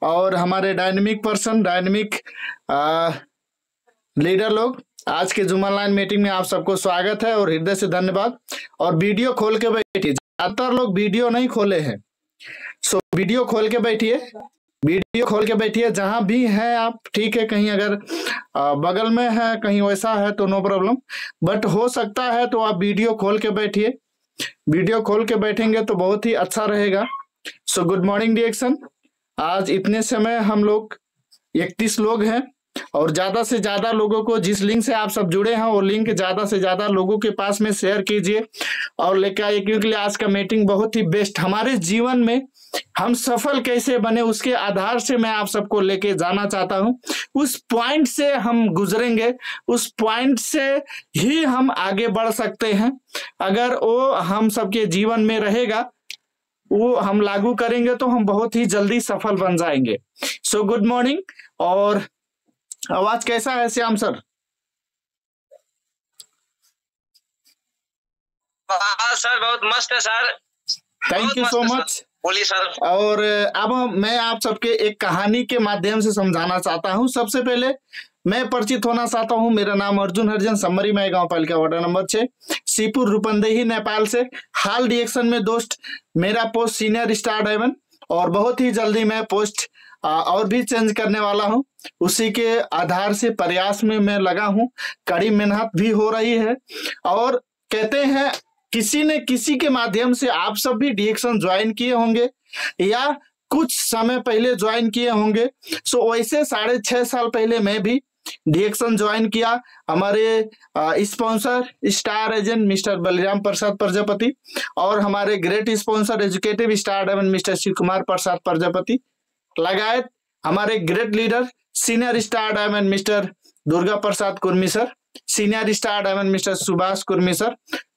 और हमारे dynamic person, dynamic leader लोग, आज के जूम ऑनलाइन मीटिंग में आप सबको स्वागत है और हृदय से धन्यवाद। और वीडियो खोल के बैठिए, ज्यादातर लोग वीडियो नहीं खोले हैं, सो वीडियो खोल के बैठिए, वीडियो खोल के बैठिए जहां भी हैं आप। ठीक है, कहीं अगर बगल में है, कहीं वैसा है तो नो प्रॉब्लम, बट हो सकता है तो आप वीडियो खोल के बैठिए। वीडियो खोल के बैठेंगे तो बहुत ही अच्छा रहेगा। सो गुड मॉर्निंग डिएक्शन। आज इतने समय हम लोग 31 लोग हैं और ज्यादा से ज्यादा लोगों को, जिस लिंक से आप सब जुड़े हैं वो लिंक ज्यादा से ज्यादा लोगों के पास में शेयर कीजिए और लेकर आइए, क्योंकि आज का मीटिंग बहुत ही बेस्ट, हमारे जीवन में हम सफल कैसे बने उसके आधार से मैं आप सबको लेके जाना चाहता हूं। उस पॉइंट से हम गुजरेंगे, उस पॉइंट से ही हम आगे बढ़ सकते हैं। अगर वो हम सबके जीवन में रहेगा, वो हम लागू करेंगे तो हम बहुत ही जल्दी सफल बन जाएंगे। सो गुड मॉर्निंग। और आवाज कैसा है श्याम सर? सर बहुत मस्त है sir, thank you so much. बोलिए सर। और अब मैं आप सबके एक कहानी के माध्यम से समझाना चाहता हूं। सबसे पहले मैं परिचित होना चाहता हूं। मेरा नाम अर्जुन हरिजन, समरी मैं गांव पालिका वार्ड नंबर 6, सीपुर, रूपंदेही, नेपाल से। हाल डिएक्शन में दोस्त मेरा पोस्ट सीनियर स्टार डायमंड, और बहुत ही जल्दी मैं पोस्ट और भी चेंज करने वाला हूं। उसी के आधार से प्रयास में मैं लगा हूं, कड़ी मेहनत भी हो रही है। और कहते हैं किसी ने किसी के माध्यम से आप सब भी डिएक्शन ज्वाइन किए होंगे या कुछ समय पहले ज्वाइन किए होंगे। सो वैसे 6.5 साल पहले मैं भी डिएक्शन ज्वाइन किया। हमारे sponsor star agent mister Baliram Prasad Prajapati और हमारे great sponsor executive star diamond mister Shiv Kumar Prasad Prajapati, लगायत हमारे great leader senior star diamond mister Durga Prasad Kurmi sir, senior star diamond mister Subhash Kurmi sir,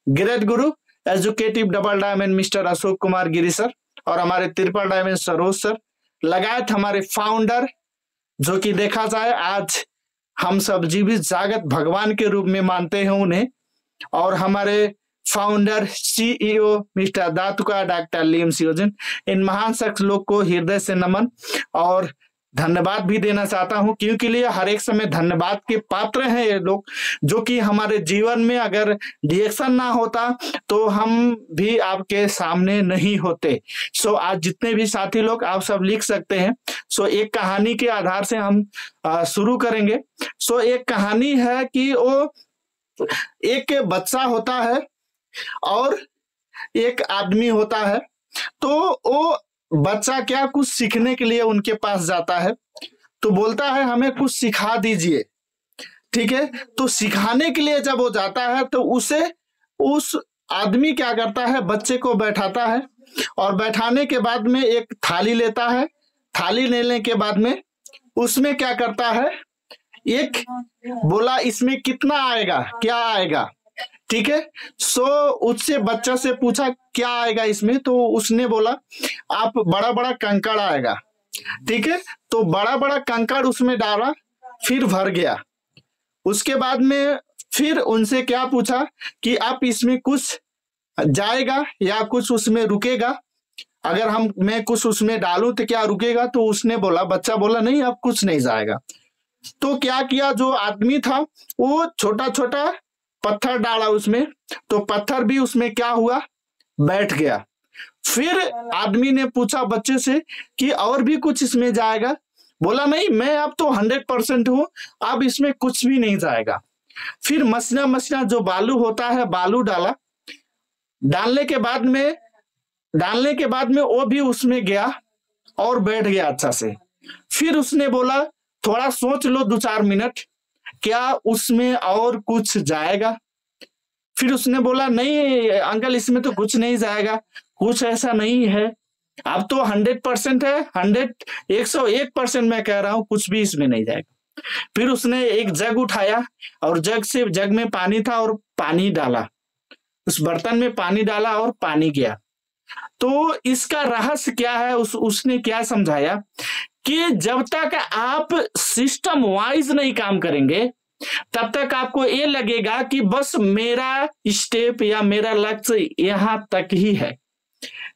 great guru executive double diamond mister Ashok Kumar Giri sir, और हमारे ट्रिपल डायमंड सरोज सर, लगायत हमारे founder, जो कि देखा जाए आज हम सब जीवित जागत भगवान के रूप में मानते हैं उन्हें, और हमारे founder CEO mister Datuk doctor Liam सियोजन। इन महान शख्स लोग को हृदय से नमन और धन्यवाद भी देना चाहता हूं, क्योंकि लिए हर एक समय धन्यवाद के पात्र हैं ये लोग, जो कि हमारे जीवन में अगर डिएक्शन ना होता तो हम भी आपके सामने नहीं होते। सो आज जितने भी साथी लोग आप सब लिख सकते हैं। सो एक कहानी के आधार से हम शुरू करेंगे। सो एक कहानी है कि वो एक बच्चा होता है और एक आदमी होता है। तो वो बच्चा क्या कुछ सीखने के लिए उनके पास जाता है, तो बोलता है हमें कुछ सिखा दीजिए। ठीक है, तो सिखाने के लिए जब वो जाता है तो उस आदमी क्या करता है, बच्चे को बैठाता है और बैठाने के बाद में एक थाली लेता है। थाली लेने के बाद में उसमें क्या करता है, एक बोला इसमें कितना आएगा, क्या आएगा। ठीक है, सो उससे बच्चा से पूछा क्या आएगा इसमें, तो उसने बोला आप बड़ा बड़ा कंकड़ आएगा। ठीक है, तो बड़ा बड़ा कंकड़ उसमें डाला, फिर भर गया। उसके बाद में फिर उनसे क्या पूछा कि आप इसमें कुछ जाएगा या कुछ उसमें रुकेगा, अगर मैं कुछ उसमें डालूं तो क्या रुकेगा। तो उसने बोला, बच्चा बोला नहीं अब कुछ नहीं जाएगा। तो क्या किया, जो आदमी था वो छोटा छोटा पत्थर डाला उसमें, तो पत्थर भी उसमें क्या हुआ, बैठ गया। फिर आदमी ने पूछा बच्चे से कि और भी कुछ इसमें जाएगा, बोला नहीं मैं अब तो 100% हूं, अब इसमें कुछ भी नहीं जाएगा। फिर मसना जो बालू होता है बालू डाला, डालने के बाद में वो भी उसमें गया और बैठ गया अच्छा से। फिर उसने बोला थोड़ा सोच लो 2-4 मिनट, क्या उसमें और कुछ जाएगा। फिर उसने बोला नहीं अंकल इसमें तो कुछ नहीं जाएगा, कुछ ऐसा नहीं है, अब तो 100% है, 101% मैं कह रहा हूं, कुछ भी इसमें नहीं जाएगा। फिर उसने एक जग उठाया और जग में पानी था और पानी डाला, उस बर्तन में पानी डाला और पानी गया। तो इसका रहस्य क्या है, उसने क्या समझाया कि जब तक आप सिस्टम वाइज नहीं काम करेंगे तब तक आपको ये लगेगा कि बस मेरा स्टेप या मेरा लक्ष्य यहां तक ही है।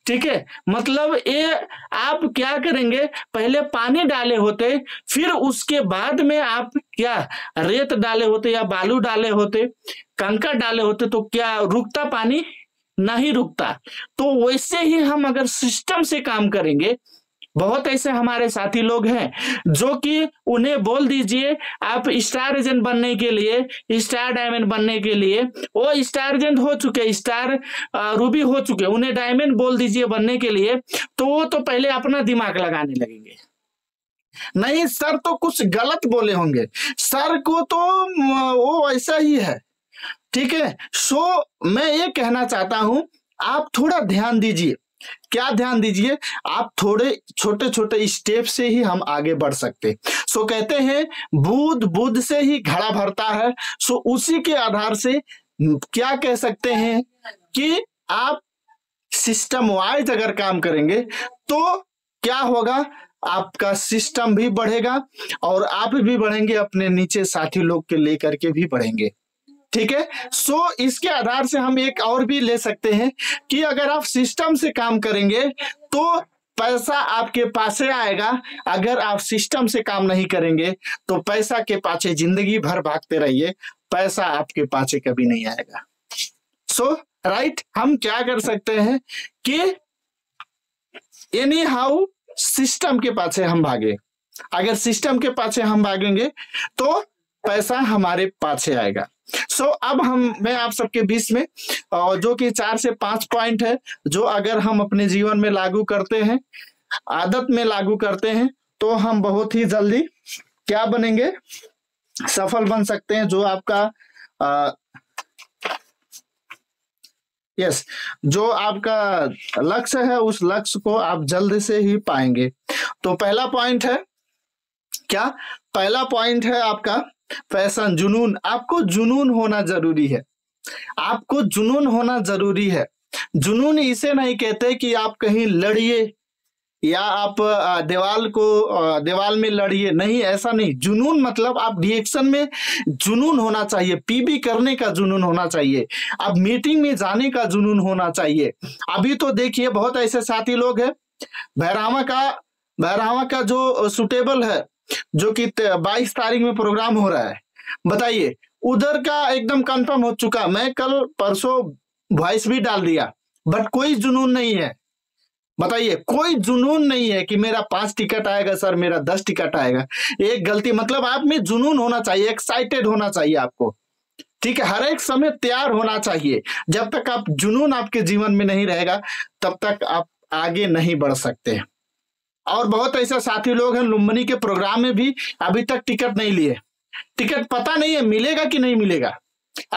ठीक है, मतलब ये आप क्या करेंगे, पहले पानी डाले होते, फिर उसके बाद में आप क्या रेत डाले होते या बालू डाले होते, कंकड़ डाले होते, तो क्या रुकता पानी? नहीं रुकता। तो वैसे ही हम अगर सिस्टम से काम करेंगे, बहुत ऐसे हमारे साथी लोग हैं जो कि उन्हें बोल दीजिए आप स्टार एजेंट बनने के लिए, स्टार डायमंड बनने के लिए, वो स्टार एजेंट हो चुके, स्टार रूबी हो चुके, उन्हें डायमंड बोल दीजिए बनने के लिए, तो वो तो पहले अपना दिमाग लगाने लगेंगे, नहीं सर तो कुछ गलत बोले होंगे, सर को तो वो ऐसा ही है। ठीक है, सो मैं ये कहना चाहता हूं, आप थोड़ा ध्यान दीजिए। क्या ध्यान दीजिए? आप थोड़े छोटे छोटे स्टेप से ही हम आगे बढ़ सकते। सो कहते हैं बूंद बूंद से ही घड़ा भरता है। सो उसी के आधार से क्या कह सकते हैं कि आप सिस्टम वाइज अगर काम करेंगे तो क्या होगा, आपका सिस्टम भी बढ़ेगा और आप भी बढ़ेंगे, अपने नीचे साथी लोग के लेकर के भी बढ़ेंगे। ठीक है, सो इसके आधार से हम एक और भी ले सकते हैं कि अगर आप सिस्टम से काम करेंगे तो पैसा आपके पास आएगा, अगर आप सिस्टम से काम नहीं करेंगे तो पैसा के पाछे जिंदगी भर भागते रहिए, पैसा आपके पाछे कभी नहीं आएगा। सो राइट, हम क्या कर सकते हैं कि एनी हाउ सिस्टम के पाछे हम भागे। अगर सिस्टम के पाछे हम भागेंगे तो पैसा हमारे पाछे आएगा। सो अब मैं आप सबके बीच में जो कि 4 से 5 पॉइंट है, जो अगर हम अपने जीवन में लागू करते हैं, आदत में लागू करते हैं, तो हम बहुत ही जल्दी क्या बनेंगे, सफल बन सकते हैं। जो आपका जो आपका लक्ष्य है, उस लक्ष्य को आप जल्द से ही पाएंगे। तो पहला पॉइंट है क्या? पहला पॉइंट है आपका पैशन, जुनून। आपको जुनून होना जरूरी है, आपको जुनून होना जरूरी है। जुनून इसे नहीं कहते कि आप कहीं लड़िए या आप दीवाल में लड़िए, नहीं, ऐसा नहीं। जुनून मतलब आप रिएक्शन में जुनून होना चाहिए, पीबी करने का जुनून होना चाहिए, आप मीटिंग में जाने का जुनून होना चाहिए। अभी तो देखिए बहुत ऐसे साथी लोग हैं, बहरावा का जो सुटेबल है, जो कि 22 तारीख में प्रोग्राम हो रहा है, बताइए उधर का एकदम कंफर्म हो चुका। मैं कल परसों वॉइस भी डाल दिया, बट कोई जुनून नहीं है। बताइए, कोई जुनून नहीं है कि मेरा 5 टिकट आएगा सर, मेरा 10 टिकट आएगा। एक गलती, मतलब आप में जुनून होना चाहिए, एक्साइटेड होना चाहिए आपको। ठीक है, हर एक समय तैयार होना चाहिए। जब तक आप जुनून आपके जीवन में नहीं रहेगा तब तक आप आगे नहीं बढ़ सकते। और बहुत ऐसे साथी लोग हैं लुम्बिनी के प्रोग्राम में भी अभी तक टिकट नहीं लिए। टिकट पता नहीं है मिलेगा कि नहीं मिलेगा,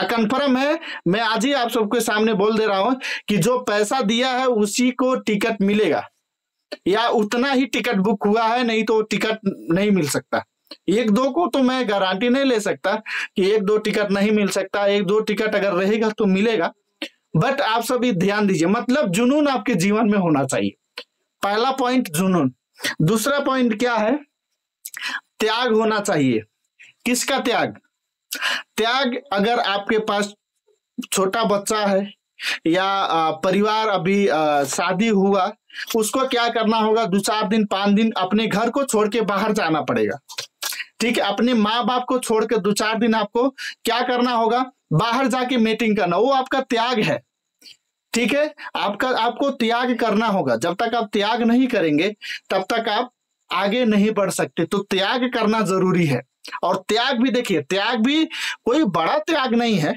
कंफर्म है। मैं आज ही आप सबके सामने बोल दे रहा हूं कि जो पैसा दिया है उसी को टिकट मिलेगा, या उतना ही टिकट बुक हुआ है, नहीं तो टिकट नहीं मिल सकता। 1-2 को तो मैं गारंटी नहीं ले सकता कि 1-2 टिकट नहीं मिल सकता, 1-2 टिकट अगर रहेगा तो मिलेगा। बट आप सभी ध्यान दीजिए, मतलब जुनून आपके जीवन में होना चाहिए। पहला पॉइंट जुनून। दूसरा पॉइंट क्या है? त्याग होना चाहिए। किसका त्याग? त्याग, अगर आपके पास छोटा बच्चा है या परिवार अभी शादी हुआ, उसको क्या करना होगा, 2-4 दिन 5 दिन अपने घर को छोड़ के बाहर जाना पड़ेगा। ठीक है, अपने माँ बाप को छोड़ के 2-4 दिन आपको क्या करना होगा, बाहर जाके मीटिंग करना, वो आपका त्याग है। ठीक है, आपको त्याग करना होगा। जब तक आप त्याग नहीं करेंगे तब तक आप आगे नहीं बढ़ सकते। तो त्याग करना जरूरी है। और त्याग भी देखिए, त्याग भी कोई बड़ा त्याग नहीं है,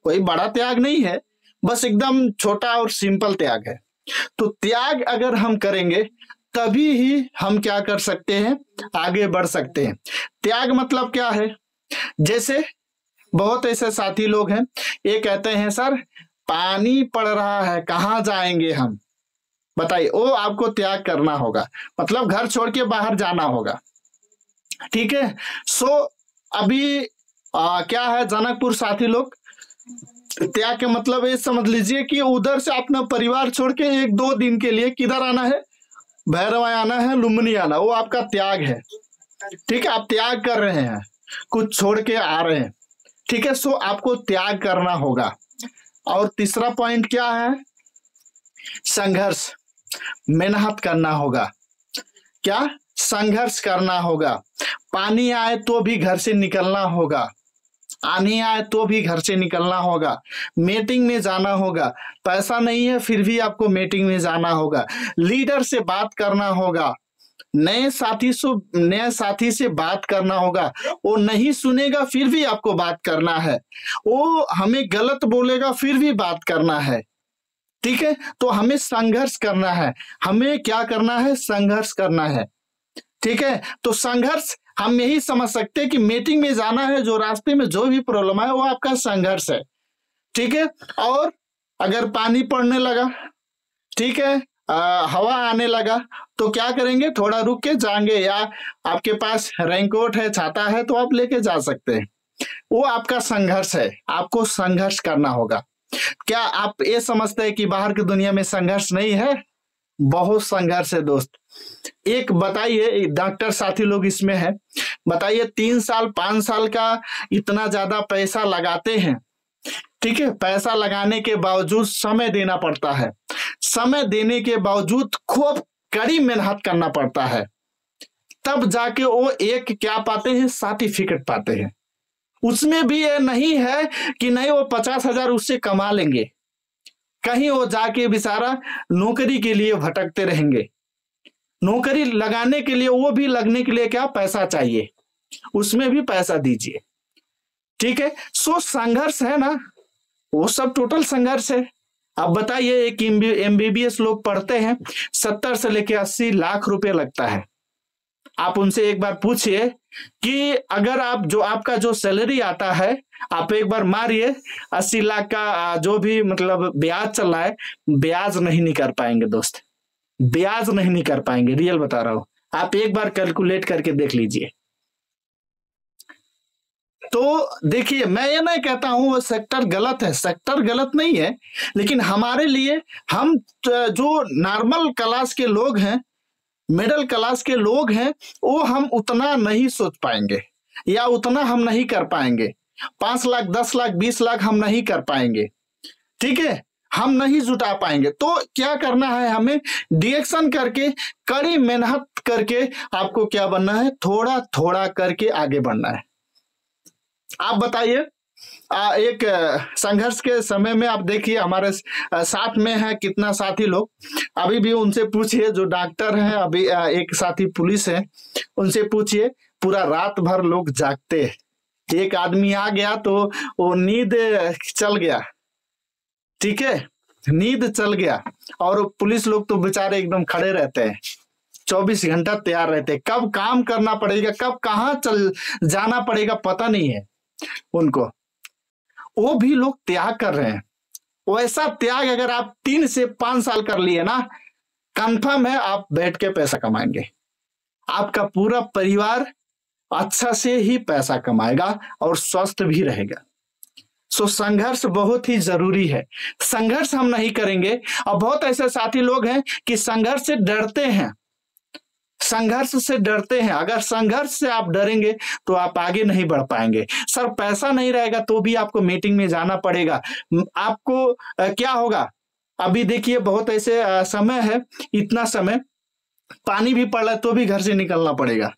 कोई बड़ा त्याग नहीं है, बस एकदम छोटा और सिंपल त्याग है। तो त्याग अगर हम करेंगे तभी ही हम क्या कर सकते हैं, आगे बढ़ सकते हैं। त्याग मतलब क्या है? जैसे बहुत ऐसे साथी लोग हैं, ये कहते हैं सर पानी पड़ रहा है, कहाँ जाएंगे हम, बताइए। वो आपको त्याग करना होगा, मतलब घर छोड़ के बाहर जाना होगा। ठीक है, सो अभी क्या है, जनकपुर साथी लोग, त्याग के मतलब ये समझ लीजिए कि उधर से अपना परिवार छोड़ के 1-2 दिन के लिए किधर आना है, भैरवा आना है, लुम्बिनी आना, वो आपका त्याग है। ठीक है, आप त्याग कर रहे हैं, कुछ छोड़ के आ रहे हैं। ठीक है, सो आपको त्याग करना होगा। और तीसरा पॉइंट क्या है? संघर्ष, मेहनत करना होगा। क्या? संघर्ष करना होगा। पानी आए तो भी घर से निकलना होगा, आने आए तो भी घर से निकलना होगा, मीटिंग में जाना होगा, पैसा नहीं है फिर भी आपको मीटिंग में जाना होगा, लीडर से बात करना होगा, नए साथी से बात करना होगा, वो नहीं सुनेगा फिर भी आपको बात करना है, वो हमें गलत बोलेगा फिर भी बात करना है। ठीक है, तो हमें संघर्ष करना है। हमें क्या करना है? संघर्ष करना है। ठीक है, तो संघर्ष हम यही समझ सकते हैं कि मीटिंग में जाना है, जो रास्ते में जो भी प्रॉब्लम है वो आपका संघर्ष है। ठीक है, और अगर पानी पड़ने लगा, ठीक है, हवा आने लगा, तो क्या करेंगे? थोड़ा रुक के जाएंगे, या आपके पास रेनकोट है, छाता है तो आप लेके जा सकते हैं। वो आपका संघर्ष है, आपको संघर्ष करना होगा। क्या आप ये समझते हैं कि बाहर की दुनिया में संघर्ष नहीं है? बहुत संघर्ष है दोस्त। एक बताइए, डॉक्टर साथी लोग इसमें है, बताइए 3 साल 5 साल का इतना ज्यादा पैसा लगाते हैं, ठीक है, पैसा लगाने के बावजूद समय देना पड़ता है, समय देने के बावजूद खूब कड़ी मेहनत करना पड़ता है, तब जाके वो एक क्या पाते हैं? सर्टिफिकेट पाते हैं। उसमें भी ये नहीं है कि नहीं वो 50,000 उससे कमा लेंगे, कहीं वो जाके बेचारा नौकरी के लिए भटकते रहेंगे। नौकरी लगाने के लिए, वो भी लगने के लिए क्या पैसा चाहिए, उसमें भी पैसा दीजिए। ठीक है, सो संघर्ष है ना, वो सब टोटल संघर्ष है। अब बताइए, एक MBBS लोग पढ़ते हैं, 70 से लेके 80 लाख रुपए लगता है। आप उनसे एक बार पूछिए कि अगर आपका जो सैलरी आता है, आप एक बार मारिए 80 लाख का जो भी मतलब ब्याज चल रहा है, ब्याज नहीं निकाल पाएंगे दोस्त, ब्याज नहीं निकाल पाएंगे, रियल बता रहा हूं। आप एक बार कैलकुलेट करके देख लीजिए। तो देखिए, मैं ये नहीं कहता हूं वो सेक्टर गलत है, सेक्टर गलत नहीं है, लेकिन हमारे लिए, हम जो नॉर्मल क्लास के लोग हैं, मिडिल क्लास के लोग हैं, वो हम उतना नहीं सोच पाएंगे, या उतना हम नहीं कर पाएंगे। 5 लाख 10 लाख 20 लाख हम नहीं कर पाएंगे। ठीक है, हम नहीं जुटा पाएंगे। तो क्या करना है? हमें डिएक्शन करके, कड़ी मेहनत करके आपको क्या बनना है? थोड़ा थोड़ा करके आगे बढ़ना है। आप बताइए, एक संघर्ष के समय में आप देखिए, हमारे साथ में है कितना साथी लोग, अभी भी उनसे पूछिए, जो डॉक्टर हैं, अभी एक साथी पुलिस है, उनसे पूछिए, पूरा रात भर लोग जागते हैं। एक आदमी आ गया तो वो नींद चल गया, ठीक है, नींद चल गया, और पुलिस लोग तो बेचारे एकदम खड़े रहते हैं, 24 घंटा तैयार रहते हैं, कब काम करना पड़ेगा, कब कहाँ चल जाना पड़ेगा पता नहीं है उनको। वो भी लोग त्याग कर रहे हैं। वैसा त्याग अगर आप 3 से 5 साल कर लिए ना, कंफर्म है आप बैठ के पैसा कमाएंगे, आपका पूरा परिवार अच्छा से ही पैसा कमाएगा और स्वस्थ भी रहेगा। सो संघर्ष बहुत ही जरूरी है। संघर्ष हम नहीं करेंगे, और बहुत ऐसे साथी लोग हैं कि संघर्ष से डरते हैं, संघर्ष से डरते हैं। अगर संघर्ष से आप डरेंगे तो आप आगे नहीं बढ़ पाएंगे। सर पैसा नहीं रहेगा तो भी आपको मीटिंग में जाना पड़ेगा। आपको क्या होगा? अभी देखिए, बहुत ऐसे समय है, इतना समय पानी भी पड़ रहा है तो भी घर से निकलना पड़ेगा।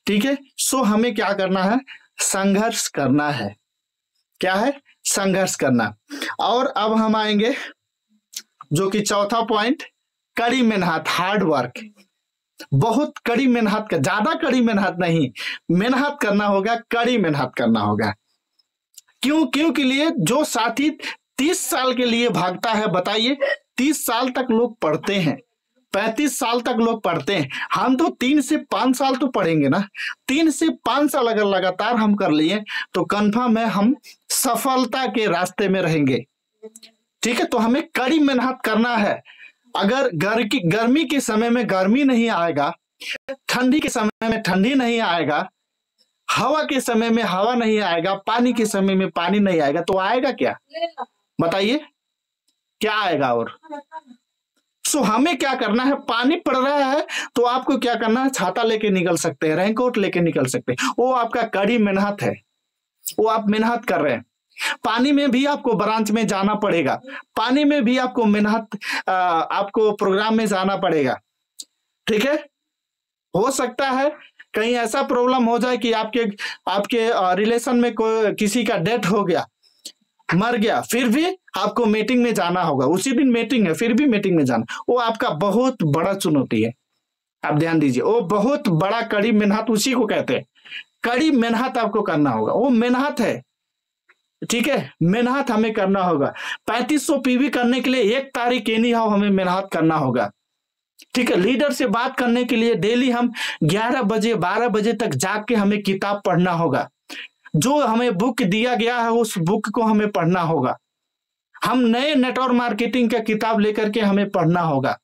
ठीक है, सो हमें क्या करना है? संघर्ष करना है। क्या है? संघर्ष करना। और अब हम आएंगे जो कि चौथा पॉइंट, कड़ी मेहनत, हार्ड वर्क। बहुत कड़ी मेहनत का, ज्यादा कड़ी मेहनत नहीं, मेहनत करना होगा, कड़ी मेहनत करना होगा। क्यों के लिए? जो साथी 30 साल के लिए भागता है, बताइए, 30 साल तक लोग पढ़ते हैं, 35 साल तक लोग पढ़ते हैं, हम तो 3 से 5 साल तो पढ़ेंगे ना। 3 से 5 साल अगर लगातार हम कर लिए तो कंफर्म है हम सफलता के रास्ते में रहेंगे। ठीक है, तो हमें कड़ी मेहनत करना है। अगर गर्मी के समय में गर्मी नहीं आएगा, ठंडी के समय में ठंडी नहीं आएगा, हवा के समय में हवा नहीं आएगा, पानी के समय में पानी नहीं आएगा, तो आएगा क्या? बताइए, क्या आएगा? और सो हमें क्या करना है? पानी पड़ रहा है तो आपको क्या करना है? छाता लेके निकल सकते हैं, रेनकोट लेके निकल सकते हैं। वो आपका कड़ी मेहनत है, वो आप मेहनत कर रहे हैं। पानी में भी आपको ब्रांच में जाना पड़ेगा, पानी में भी आपको मेहनत आपको प्रोग्राम में जाना पड़ेगा। ठीक है, हो सकता है कहीं ऐसा प्रॉब्लम हो जाए कि आपके आपके रिलेशन में कोई किसी का डेथ हो गया, मर गया, फिर भी आपको मीटिंग में जाना होगा। उसी दिन मीटिंग है, फिर भी मीटिंग में जाना, वो आपका बहुत बड़ा चुनौती है। आप ध्यान दीजिए, वो बहुत बड़ा कड़ी मेहनत उसी को कहते हैं। कड़ी मेहनत आपको करना होगा, वो मेहनत है। ठीक है, मेहनत हमें करना होगा। 3500 पीवी करने के लिए 1 तारीख एनी हाउ हमें मेहनत करना होगा। ठीक है, लीडर से बात करने के लिए डेली हम 11 बजे 12 बजे तक जाग के हमें किताब पढ़ना होगा। जो हमें बुक दिया गया है उस बुक को हमें पढ़ना होगा। हम नए नेटवर्क मार्केटिंग का किताब लेकर के हमें पढ़ना होगा।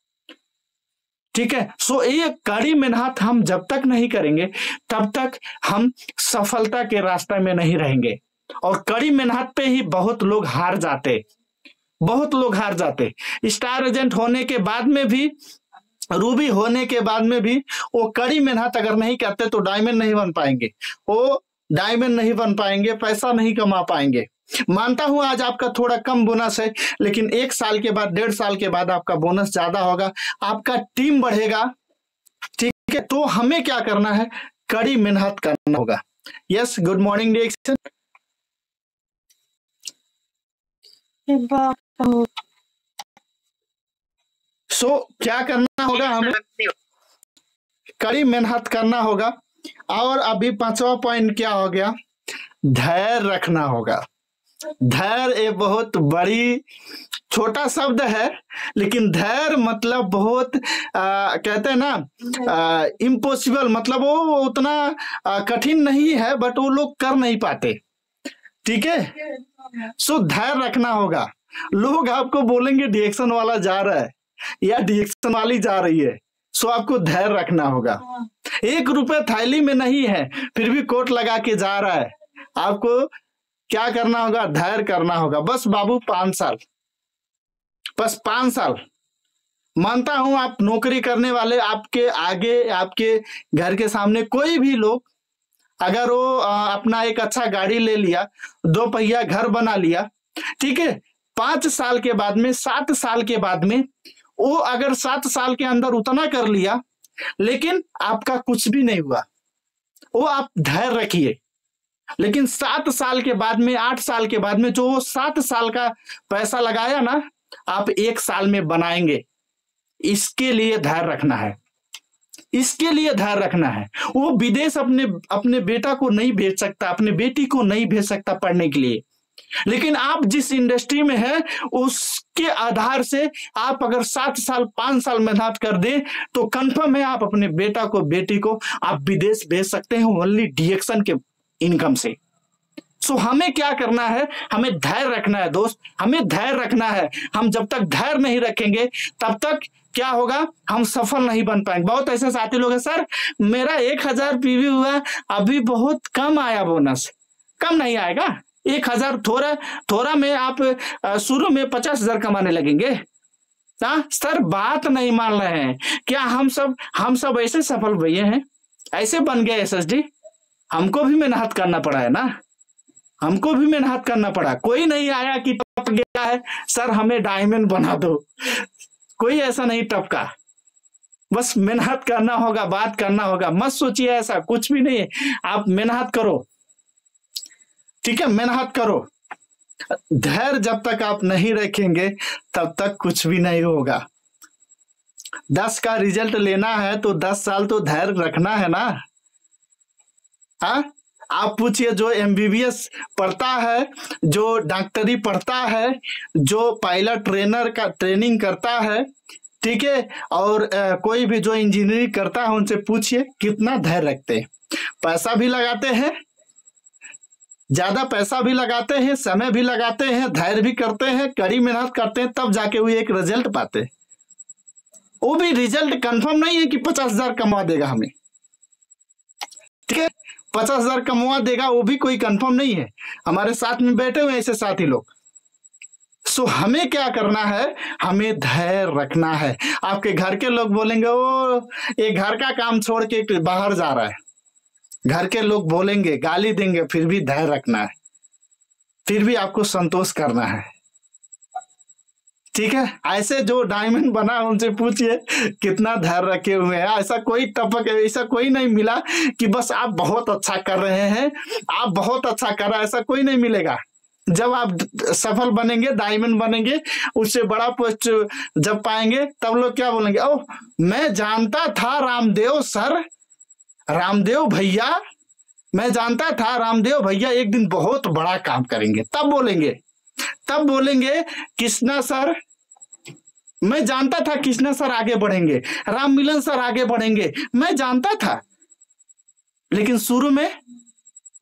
ठीक है, सो ये कड़ी मेहनत हम जब तक नहीं करेंगे तब तक हम सफलता के रास्ते में नहीं रहेंगे। और कड़ी मेहनत पे ही बहुत लोग हार जाते, बहुत लोग हार जाते। स्टार एजेंट होने के बाद में भी, रूबी होने के बाद में भी वो कड़ी मेहनत अगर नहीं करते तो डायमंड नहीं बन पाएंगे, वो डायमंड नहीं बन पाएंगे, पैसा नहीं कमा पाएंगे। मानता हूं आज आपका थोड़ा कम बोनस है, लेकिन 1 साल के बाद 1.5 साल के बाद आपका बोनस ज्यादा होगा, आपका टीम बढ़ेगा। ठीक है, तो हमें क्या करना है, कड़ी मेहनत करना होगा। यस, गुड मॉर्निंग डिएक्शन। सो क्या करना होगा, हमें कड़ी मेहनत करना होगा। और अभी 5वां पॉइंट क्या हो गया, धैर्य रखना होगा। धैर्य एक बहुत बड़ी छोटा शब्द है, लेकिन धैर्य मतलब बहुत कहते हैं ना इम्पॉसिबल, मतलब वो उतना कठिन नहीं है, बट वो लोग कर नहीं पाते। ठीक है, सो धैर्य रखना होगा। लोग आपको बोलेंगे डिएक्शन वाला जा रहा है या डिएक्शन वाली जा रही है, सो आपको धैर्य रखना होगा। 1 रुपए थैली में नहीं है, फिर भी कोट लगा के जा रहा है, आपको क्या करना होगा, धैर्य करना होगा। बस बाबू 5 साल, बस 5 साल। मानता हूं आप नौकरी करने वाले, आपके आगे आपके घर के सामने कोई भी लोग, अगर वो अपना एक अच्छा गाड़ी ले लिया, 2 पहिया घर बना लिया, ठीक है, 5 साल के बाद में, 7 साल के बाद में, वो अगर 7 साल के अंदर उतना कर लिया, लेकिन आपका कुछ भी नहीं हुआ, वो आप धैर्य रखिए। लेकिन 7 साल के बाद में, 8 साल के बाद में, जो वो 7 साल का पैसा लगाया ना, आप 1 साल में बनाएंगे। इसके लिए धैर्य रखना है, इसके लिए धैर्य रखना है। वो विदेश अपने बेटा को नहीं भेज सकता, अपने बेटी को नहीं भेज सकता पढ़ने के लिए, लेकिन आप जिस इंडस्ट्री में है उसके आधार से आप अगर 7 साल 5 साल मेहनत कर दें तो कंफर्म है आप अपने बेटा को बेटी को आप विदेश भेज सकते हैं, ओनली डिएक्शन के इनकम से। सो हमें क्या करना है, हमें धैर्य रखना है दोस्त, हमें धैर्य रखना है। हम जब तक धैर्य नहीं रखेंगे तब तक क्या होगा, हम सफल नहीं बन पाएंगे। बहुत ऐसे साथी लोग हैं, सर मेरा 1000 पीवी हुआ, अभी बहुत कम आया बोनस। कम नहीं आएगा, 1000 थोड़ा में आप शुरू में 50,000 कमाने लगेंगे। सर बात नहीं मान रहे हैं क्या? हम सब ऐसे सफल भैया हैं, ऐसे बन गए एसएसडी। हमको भी मेहनत करना पड़ा है ना, हमको भी मेहनत करना पड़ा। कोई नहीं आया कि टप गया है सर हमें डायमंड बना दो, कोई ऐसा नहीं टपका। बस मेहनत करना होगा, बात करना होगा। मत सोचिए ऐसा कुछ भी नहीं है, आप मेहनत करो, ठीक है, मेहनत करो। धैर्य जब तक आप नहीं रखेंगे तब तक कुछ भी नहीं होगा। 10 का रिजल्ट लेना है तो 10 साल तो धैर्य रखना है ना। आप पूछिए जो एमबीबीएस पढ़ता है, जो डॉक्टरी पढ़ता है, जो पायलट ट्रेनर का ट्रेनिंग करता है, ठीक है, और कोई भी जो इंजीनियरिंग करता है, उनसे पूछिए कितना धैर्य रखते हैं। पैसा भी लगाते हैं, ज्यादा पैसा भी लगाते हैं, समय भी लगाते हैं, धैर्य भी करते हैं, कड़ी मेहनत करते हैं, तब जाके वो एक रिजल्ट पाते हैं। वो भी रिजल्ट कंफर्म नहीं है कि 50,000 कमा देगा हमें, ठीक है, 50,000 कमवा देगा, वो भी कोई कंफर्म नहीं है। हमारे साथ में बैठे हुए ऐसे साथी लोग। सो हमें क्या करना है, हमें धैर्य रखना है। आपके घर के लोग बोलेंगे ओ ये घर का काम छोड़ के बाहर जा रहा है, घर के लोग बोलेंगे, गाली देंगे, फिर भी धैर्य रखना है। फिर भी आपको संतोष करना है, ठीक है। ऐसे जो डायमंड बना उनसे पूछिए कितना धैर्य रखे हुए हैं। ऐसा कोई टपक, ऐसा कोई नहीं मिला कि बस आप बहुत अच्छा कर रहे हैं, आप बहुत अच्छा कर रहे हैं, ऐसा कोई नहीं मिलेगा। जब आप सफल बनेंगे, डायमंड बनेंगे, उससे बड़ा पोस्ट जब पाएंगे, तब लोग क्या बोलेंगे, ओह मैं जानता था रामदेव सर, रामदेव भैया, मैं जानता था रामदेव भैया एक दिन बहुत बड़ा काम करेंगे। तब बोलेंगे कृष्णा सर, मैं जानता था कृष्णा सर आगे बढ़ेंगे, राम मिलन सर आगे बढ़ेंगे, मैं जानता था। लेकिन शुरू में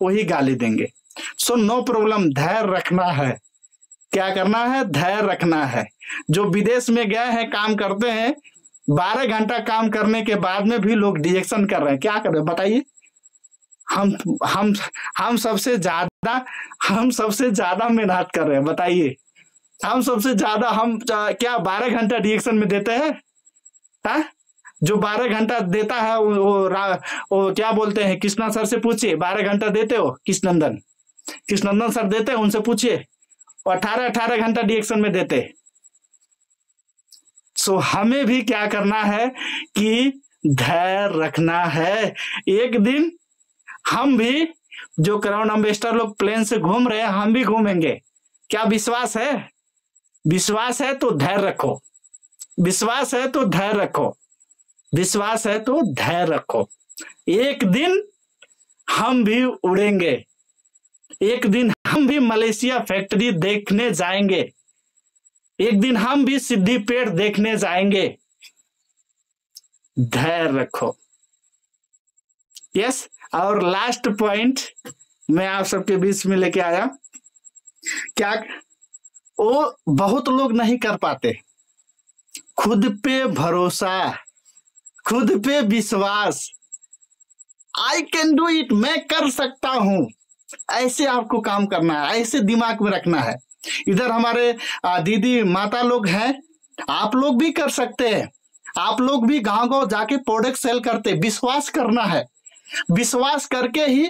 वही गाली देंगे। सो नो प्रॉब्लम, धैर्य रखना है। क्या करना है? धैर्य रखना है। जो विदेश में गए हैं, काम करते हैं, 12 घंटा काम करने के बाद में भी लोग रिजेक्शन कर रहे हैं। क्या कर रहे हैं बताइए? हम सबसे ज्यादा मेहनत कर रहे हैं, बताइए। हम सबसे ज्यादा, हम क्या 12 घंटा रिएक्शन में देते हैं? हा? जो 12 घंटा देता है वो क्या बोलते हैं, कृष्णा सर से पूछिए, 12 घंटा देते हो? कृष्णनंदन सर देते हैं, उनसे पूछिए। 18 घंटा रिएक्शन में देते। सो हमें भी क्या करना है कि धैर्य रखना है। एक दिन हम भी, जो क्राउन एम्बेसडर लोग प्लेन से घूम रहे हैं, हम भी घूमेंगे। क्या विश्वास है? विश्वास है तो धैर्य रखो, विश्वास है तो धैर्य रखो, विश्वास है तो धैर्य रखो। एक दिन हम भी उड़ेंगे, एक दिन हम भी मलेशिया फैक्ट्री देखने जाएंगे, एक दिन हम भी सिद्धिपेट देखने जाएंगे। धैर्य रखो। यस। और लास्ट पॉइंट मैं आप सबके बीच में लेके आया, क्या वो बहुत लोग नहीं कर पाते, खुद पे भरोसा, खुद पे विश्वास। आई कैन डू इट, मैं कर सकता हूं। ऐसे आपको काम करना है, ऐसे दिमाग में रखना है। इधर हमारे दीदी माता लोग हैं, आप लोग भी कर सकते हैं। आप लोग भी गांव गांव जाके प्रोडक्ट सेल करते। विश्वास करना है, विश्वास करके ही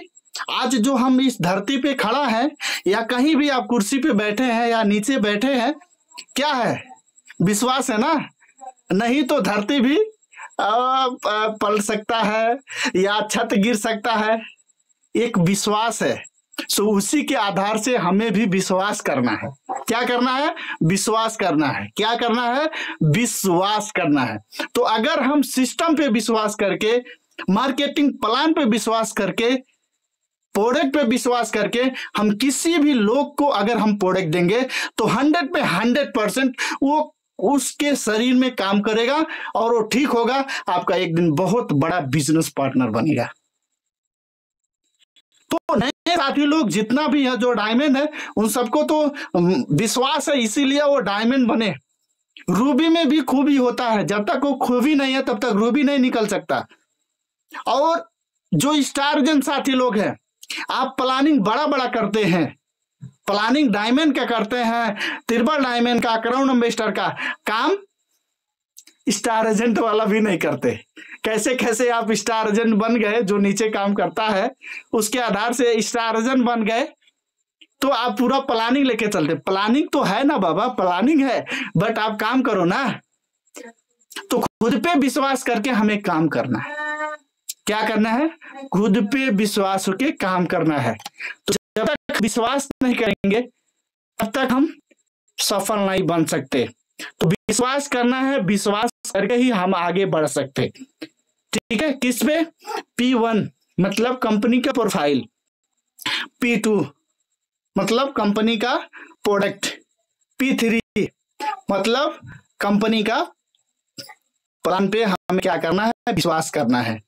आज जो हम इस धरती पे खड़ा है, या कहीं भी आप कुर्सी पे बैठे हैं या नीचे बैठे हैं, क्या है? विश्वास है ना। नहीं तो धरती भी पलट सकता है या छत गिर सकता है। एक विश्वास है। सो उसी के आधार से हमें भी विश्वास करना है। क्या करना है? विश्वास करना है। क्या करना है? विश्वास करना है। तो अगर हम सिस्टम पे विश्वास करके, मार्केटिंग प्लान पे विश्वास करके, प्रोडक्ट पे विश्वास करके, हम किसी भी लोग को अगर हम प्रोडक्ट देंगे तो 100 पे 100% वो उसके शरीर में काम करेगा और वो ठीक होगा। आपका एक दिन बहुत बड़ा बिजनेस पार्टनर बनेगा। तो नए साथी लोग जितना भी है, जो डायमंड है, उन सबको तो विश्वास है, इसीलिए वो डायमंड बने। रूबी में भी खूबी होता है, जब तक वो खूबी नहीं है तब तक रूबी नहीं निकल सकता। और जो स्टारजन साथी लोग हैं, आप प्लानिंग बड़ा बड़ा करते हैं, प्लानिंग डायमंड का करते हैं, ट्रिपल डायमंड का, क्राउन एम्बेसडर का काम स्टार एजेंट वाला भी नहीं करते। कैसे कैसे आप स्टार एजेंट बन गए, जो नीचे काम करता है उसके आधार से स्टार एजेंट बन गए, तो आप पूरा प्लानिंग लेके चलते। प्लानिंग तो है ना बाबा, प्लानिंग है, बट आप काम करो ना। तो खुद पे विश्वास करके हमें काम करना है। क्या करना है? खुद पे विश्वास होके काम करना है। तो जब तक विश्वास नहीं करेंगे तब तक हम सफल नहीं बन सकते। तो विश्वास करना है, विश्वास करके ही हम आगे बढ़ सकते। ठीक है। किस पे? P1 मतलब कंपनी का प्रोफाइल, P2 मतलब कंपनी का प्रोडक्ट, P3 मतलब कंपनी का प्लान पे हमें क्या करना है? विश्वास करना है।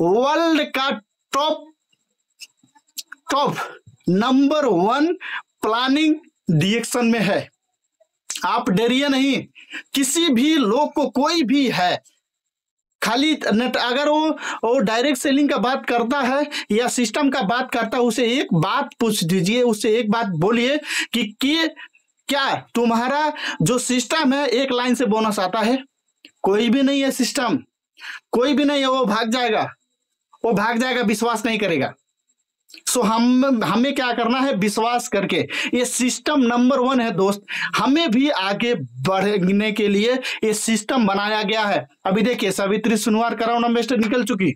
वर्ल्ड का टॉप नंबर 1 प्लानिंग डिएक्शन में है। आप डरिए नहीं। किसी भी लोग को, कोई भी है, खाली नेट अगर वो डायरेक्ट सेलिंग का बात करता है या सिस्टम का बात करता है, उसे एक बात पूछ दीजिए, उससे एक बात बोलिए कि क्या तुम्हारा जो सिस्टम है एक लाइन से बोनस आता है? कोई भी नहीं है सिस्टम, कोई भी नहीं है। वो भाग जाएगा, वो भाग जाएगा, विश्वास नहीं करेगा। सो हमें क्या करना है, विश्वास करके। ये सिस्टम नंबर 1 है दोस्त। हमें भी आगे बढ़ने के लिए ये सिस्टम बनाया गया है। अभी देखिए सावित्री सोनवार करोड़ इन्वेस्टर निकल चुकी।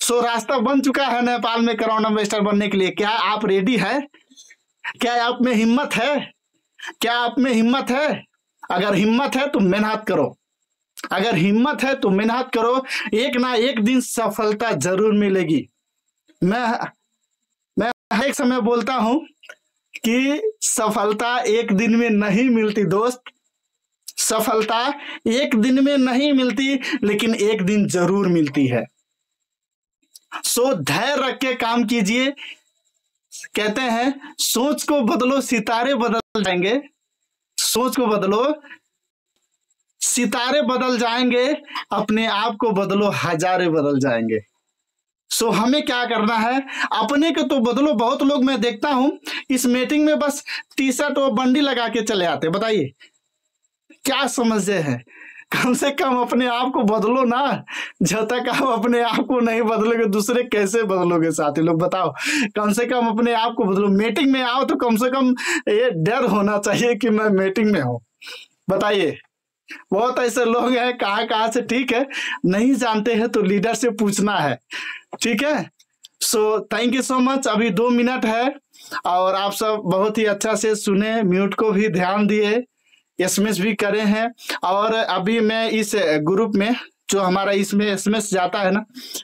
सो रास्ता बन चुका है नेपाल में करोड़ इन्वेस्टर बनने के लिए। क्या आप रेडी है? क्या आप में हिम्मत है? क्या आप में हिम्मत है? अगर हिम्मत है तो मेहनत करो। अगर हिम्मत है तो मेहनत करो। एक ना एक दिन सफलता जरूर मिलेगी। मैं एक समय बोलता हूं कि सफलता एक दिन में नहीं मिलती दोस्त। सफलता एक दिन में नहीं मिलती, लेकिन एक दिन जरूर मिलती है। सो धैर्य रख के काम कीजिए। कहते हैं सोच को बदलो सितारे बदल जाएंगे। सोच को बदलो सितारे बदल जाएंगे। अपने आप को बदलो हजारे बदल जाएंगे। सो हमें क्या करना है, अपने को तो बदलो। बहुत लोग मैं देखता हूं इस मीटिंग में बस टी शर्ट और बंडी लगा के चले आते। बताइए क्या समझते हैं? कम से कम अपने आप को बदलो ना। जब तक आप अपने आप को नहीं बदलोगे दूसरे कैसे बदलोगे? साथी लोग बताओ, कम से कम अपने आप को बदलो। मीटिंग में आओ तो कम से कम ये डर होना चाहिए कि मैं मीटिंग में हूं। बताइए, बहुत ऐसे लोग हैं कहाँ से, ठीक है, नहीं जानते हैं तो लीडर से पूछना है, ठीक है। So thank you so much. अभी 2 मिनट है और आप सब बहुत ही अच्छा से सुने, म्यूट को भी ध्यान दिए, एसएमएस भी करे हैं। और अभी मैं इस ग्रुप में जो हमारा इसमें एसएमएस जाता है ना,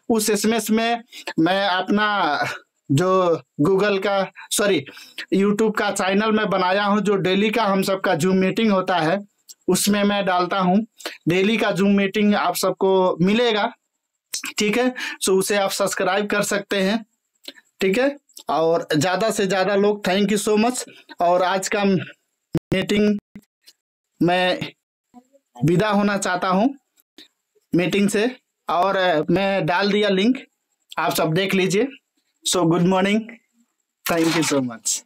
उस एसएमएस में मैं अपना जो गूगल का यूट्यूब का चैनल में बनाया हूं, जो डेली का हम सबका जूम मीटिंग होता है उसमें मैं डालता हूं। डेली का जूम मीटिंग आप सबको मिलेगा, ठीक है। सो उसे आप सब्सक्राइब कर सकते हैं, ठीक है। और ज्यादा से ज्यादा लोग, थैंक यू सो मच। और आज का मीटिंग मैं विदा होना चाहता हूं मीटिंग से, और मैं डाल दिया लिंक, आप सब देख लीजिए। सो good morning, thank you so much.